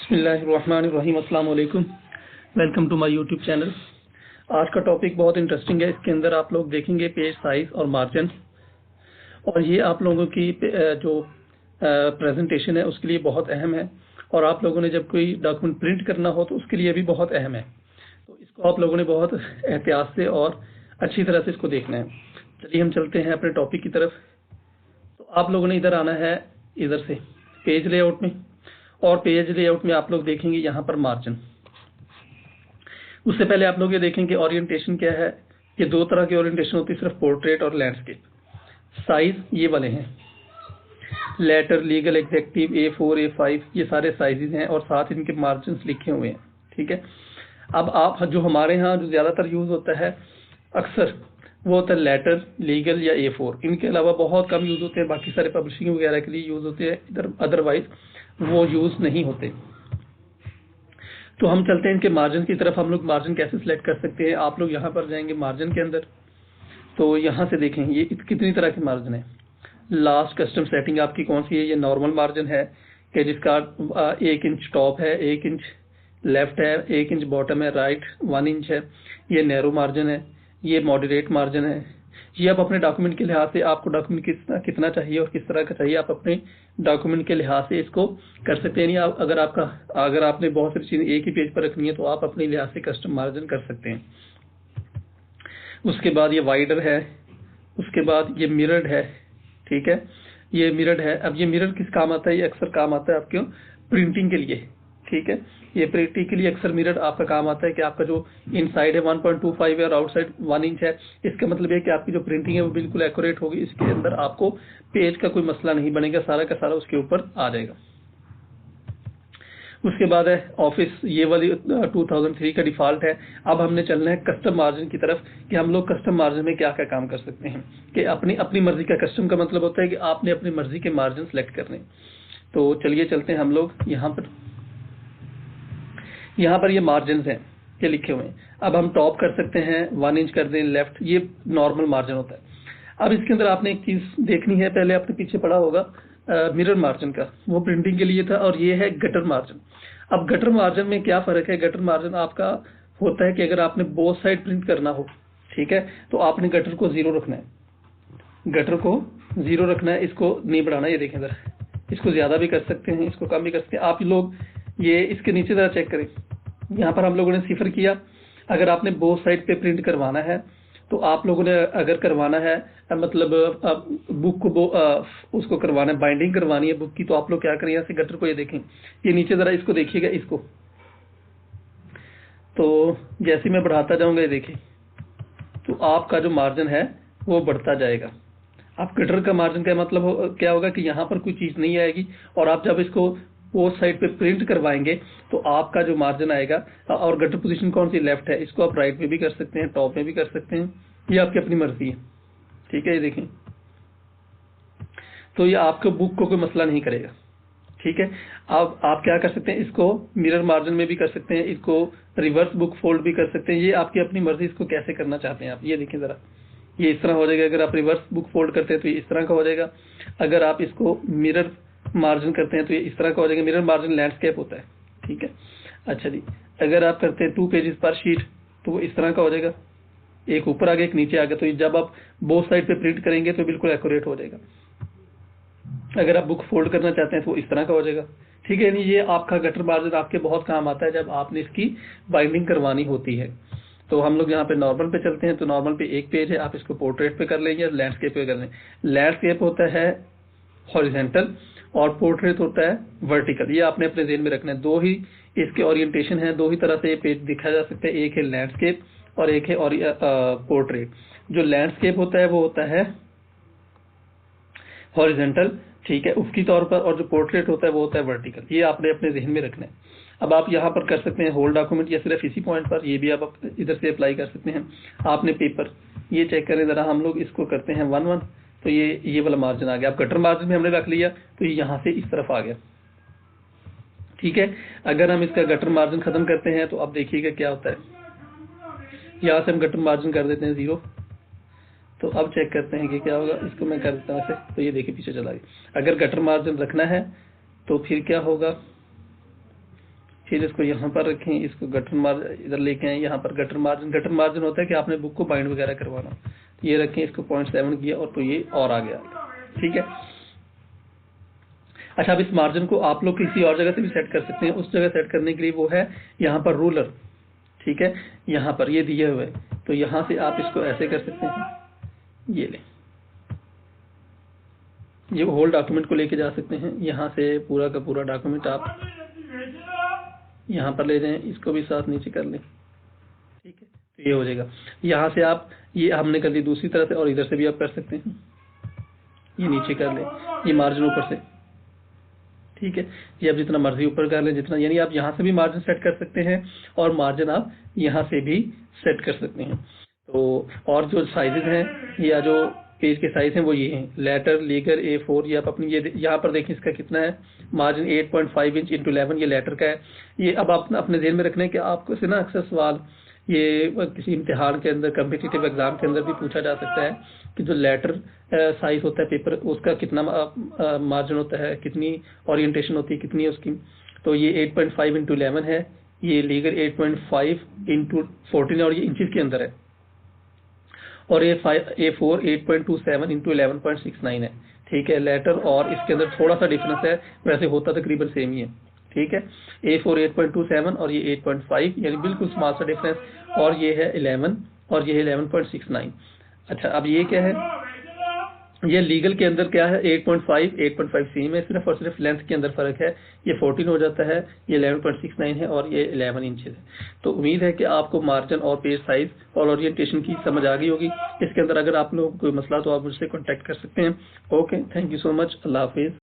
बिस्मिल्लाहिर्रहमानिर्रहीम, अस्सलाम वालेकुम। Welcome to my YouTube channel. आज का टॉपिक बहुत इंटरेस्टिंग है। इसके अंदर आप लोग देखेंगे पेज साइज और मार्जिन, और ये आप लोगों की जो प्रेजेंटेशन है उसके लिए बहुत अहम है, और आप लोगों ने जब कोई डॉक्यूमेंट प्रिंट करना हो तो उसके लिए भी बहुत अहम है। तो इसको आप लोगों ने बहुत एहतियात से और अच्छी तरह से इसको देखना है। चलिए हम चलते हैं अपने टॉपिक की तरफ। तो आप लोगों ने इधर आना है, इधर से पेज लेआउट में, और पेज लेआउट में आप लोग देखेंगे यहाँ पर मार्जिन। उससे पहले आप लोग ये देखेंगे ओरिएंटेशन क्या है। ये दो तरह की ओरिएंटेशन होती है, सिर्फ पोर्ट्रेट और लैंडस्केप। साइज ये वाले हैं, letter, legal, executive, A4, A5, ये सारे साइजेस हैं और साथ इनके मार्जिन लिखे हुए हैं। ठीक है। अब आप जो हमारे यहाँ जो ज्यादातर यूज होता है अक्सर, वो होता है लेटर, लीगल या A4। इनके अलावा बहुत कम यूज होते हैं, बाकी सारे पब्लिशिंग वगैरह के लिए यूज होते हैं, इधर अदरवाइज वो यूज नहीं होते। तो हम चलते हैं इनके मार्जिन की तरफ। हम लोग मार्जिन कैसे सिलेक्ट कर सकते हैं। आप लोग यहाँ पर जाएंगे मार्जिन के अंदर, तो यहाँ से देखें ये कितनी तरह के मार्जिन है। लास्ट कस्टम सेटिंग आपकी कौन सी है। ये नॉर्मल मार्जिन है कि जिसका 1 इंच टॉप है, 1 इंच लेफ्ट है, 1 इंच बॉटम है, राइट 1 इंच है। ये नैरो मार्जिन है, ये मॉडरेट मार्जिन है। ये आप अपने डॉक्यूमेंट के लिहाज से, आपको डॉक्यूमेंट कितना चाहिए और किस तरह का चाहिए, आप अपने डॉक्यूमेंट के लिहाज से इसको कर सकते हैं। नहीं अगर आपने बहुत सारी चीजें एक ही पेज पर रखनी है तो आप अपने लिहाज से कस्टम मार्जिन कर सकते हैं। उसके बाद ये वाइडर है, उसके बाद ये मिरर्ड है। ठीक है, ये मिरर्ड है। अब ये मिरर किस काम आता है, ये अक्सर काम आता है आपके प्रिंटिंग के लिए। ठीक है, ये प्रिंटिंग के लिए अक्सर मिरर आपका काम आता है कि आपका जो इनसाइड है 1.25 है और आउटसाइड 1 इंच है। इसका मतलब है कि आपकी जो प्रिंटिंग है वो बिल्कुल एक्यूरेट होगी। इसके अंदर आपको पेज का कोई मसला नहीं बनेगा, सारा का सारा उसके ऊपर आ जाएगा। उसके बाद है ऑफिस, ये वाली 2003 का डिफॉल्ट है। अब हमने चलना है कस्टम मार्जिन की तरफ कि हम लोग कस्टम मार्जिन में क्या क्या काम कर सकते हैं। कि अपनी मर्जी का, कस्टम का मतलब होता है कि आपने अपनी मर्जी के मार्जिन सेलेक्ट करने। तो चलिए चलते हैं हम लोग यहाँ पर ये मार्जिन हैं ये लिखे हुए हैं। अब हम टॉप कर सकते हैं, 1 इंच कर दें लेफ्ट, ये नॉर्मल मार्जिन होता है। अब इसके अंदर आपने एक चीज देखनी है, पहले आपने पीछे पढ़ा होगा मिरर मार्जिन का, वो प्रिंटिंग के लिए था, और ये है गटर मार्जिन। अब गटर मार्जिन में क्या फर्क है। गटर मार्जिन आपका होता है कि अगर आपने बोथ साइड प्रिंट करना हो, ठीक है, तो आपने गटर को 0 रखना है। गटर को 0 रखना है, इसको नहीं बढ़ाना। ये देखें जरा, इसको ज्यादा भी कर सकते हैं, इसको कम भी कर सकते हैं। आप लोग ये इसके नीचे जरा चेक करें, यहाँ पर हम लोगों ने 0 किया। अगर आपने बोथ साइड पे प्रिंट करवाना है तो आप लोगों ने अगर करवाना है, मतलब बुक को उसको करवाना है, बाइंडिंग करवानी है बुक की, तो आप लोग क्या करें, यहाँ से गटर को ये देखें, ये नीचे जरा इसको देखिएगा, इसको तो जैसे मैं बढ़ाता जाऊंगा ये देखें, तो आपका जो मार्जिन है वो बढ़ता जाएगा। आप गटर का मार्जिन का मतलब क्या होगा कि यहाँ पर कोई चीज नहीं आएगी, और आप जब इसको बोथ साइड पे प्रिंट करवाएंगे तो आपका जो मार्जिन आएगा, और गटर पोजीशन कौन सी, लेफ्ट है, इसको आप राइट में भी कर सकते हैं, टॉप में भी कर सकते हैं, ये आपकी अपनी मर्जी है। ठीक है, ये देखें, तो ये आपके बुक को कोई मसला नहीं करेगा। ठीक है, अब आप क्या कर सकते हैं, इसको मिरर मार्जिन में भी कर सकते हैं, इसको रिवर्स बुक फोल्ड भी कर सकते हैं, ये आपकी अपनी मर्जी, इसको कैसे करना चाहते हैं आप। ये देखें जरा, ये इस तरह हो जाएगा। अगर आप रिवर्स बुक फोल्ड करते हैं तो ये इस तरह का हो जाएगा। अगर आप इसको मिरर मार्जिन करते हैं तो ये इस तरह का हो जाएगा। मिरर मार्जिन लैंडस्केप होता है। ठीक है, अच्छा जी, अगर आप करते हैं 2 पेजेस पर शीट तो वो इस तरह का हो जाएगा, एक ऊपर आ गया एक नीचे आ गया। तो जब आप बोथ साइड पे प्रिंट करेंगे तो बिल्कुल एक्यूरेट हो जाएगा। अगर आप बुक फोल्ड करना चाहते हैं तो इस तरह का हो जाएगा। ठीक है, यानी ये आपका गटर मार्जिन आपके बहुत काम आता है जब आपने इसकी बाइंडिंग करवानी होती है। तो हम लोग यहाँ पे नॉर्मल पे चलते हैं। तो नॉर्मल पे एक पेज है, आप इसको पोर्ट्रेट पे कर लेंगे, लैंडस्केप पे कर लें। लैंडस्केप होता है हॉरिजेंटल और पोर्ट्रेट होता है वर्टिकल। ये आपने अपने ज़हन में रखना है। दो ही इसके ओरिएंटेशन है, दो ही तरह से ये पेज दिखा जा सकता है, एक है लैंडस्केप और एक है पोर्ट्रेट। जो लैंडस्केप होता है वो होता है हॉरिजेंटल, ठीक है, उसकी तौर पर, और जो पोर्ट्रेट होता है वो होता है वर्टिकल। ये आपने अपने ज़हन में रखना है। अब आप यहाँ पर कर सकते हैं होल डॉक्यूमेंट, या सिर्फ इसी पॉइंट पर, ये भी आप इधर से अप्लाई कर सकते हैं। आपने पेपर, ये चेक करें जरा, हम लोग इसको करते हैं 1-1, तो ये वाला मार्जिन आ गया। अब गटर मार्जिन में हमने रख लिया तो ये यहाँ से इस तरफ आ गया। ठीक है, अगर हम इसका गटर मार्जिन खत्म करते हैं तो अब देखिएगा क्या होता है। यहाँ से हम गटर मार्जिन कर देते हैं 0। तो अब चेक करते हैं कि क्या होगा। इसको मैं कर देता हूँ ऐसे, तो ये देखिए पीछे चला गया। अगर गटर मार्जिन रखना है तो फिर क्या होगा, फिर इसको यहाँ पर रखें, इसको गटर मार्जिन इधर लेके आए, यहाँ पर गटर मार्जिन होता है कि आपने बुक को बाइंड वगैरह करवाना, तो ये रखें, इसको 0.7 किया और तो ये और आ गया, ठीक है। अच्छा, अब इस मार्जिन को आप लोग किसी और जगह से भी सेट कर सकते हैं। उस जगह सेट करने के लिए वो है यहाँ पर रूलर, ठीक है, यहाँ पर ये दिए हुए, तो यहाँ से आप इसको ऐसे कर सकते हैं, ये ले, ये होल डॉक्यूमेंट को लेके जा सकते हैं, यहाँ से पूरा का पूरा डॉक्यूमेंट आप यहाँ पर ले जाएं, इसको भी साथ नीचे कर लें, ठीक है, तो ये हो जाएगा। यहाँ से आप, ये हमने कर दी दूसरी तरह से, और इधर से भी आप कर सकते हैं, ये नीचे कर लें, ये मार्जिन ऊपर से, ठीक है, ये आप जितना मर्जी ऊपर कर लें, जितना, यानी आप यहाँ से भी मार्जिन सेट कर सकते हैं और मार्जिन आप यहाँ से भी सेट कर सकते हैं। तो और जो साइजेस हैं या जो पेज के साइज हैं वो ये हैं, लेटर, लीगल, A4, ये आप अपनी, ये यहाँ पर देखें इसका कितना है मार्जिन, 8.5 इंच इंटू 11, ये लेटर का है। ये अब आप अपने ध्यान में रखना है कि आपको से ना अक्सर सवाल ये किसी इम्तिहान के अंदर, कम्पिटिटिव एग्जाम के अंदर भी पूछा जा सकता है कि जो लेटर साइज होता है पेपर, उसका कितना मार्जिन होता है, कितनी ओरिएंटेशन होती है, कितनी है उसकी। तो ये 8.5 इंटू 11 है, ये लीगल 8.5 इंटू 14 है और ये इंचेस के अंदर है, और A4 8.27 इंटू 11.69 है, ठीक है। लेटर और इसके अंदर थोड़ा सा डिफरेंस है, वैसे होता तकरीबन सेम ही है, ठीक है। A4 8.27 और ये 8.5, यानी बिल्कुल स्मॉल सा डिफरेंस, और ये है 11 और ये है 11.69। अच्छा, अब ये क्या है, ये लीगल के अंदर क्या है, 8.5 सेम है, सिर्फ और सिर्फ लेंथ के अंदर फर्क है, ये 14 हो जाता है, ये 11.69 है और ये 11 इंचेस है। तो उम्मीद है कि आपको मार्जिन और पेज साइज और ओरिएंटेशन की समझ आ गई होगी। इसके अंदर अगर आप लोगों को कोई मसला तो आप मुझसे कॉन्टैक्ट कर सकते हैं। Okay, thank you so much, Allah Hafiz.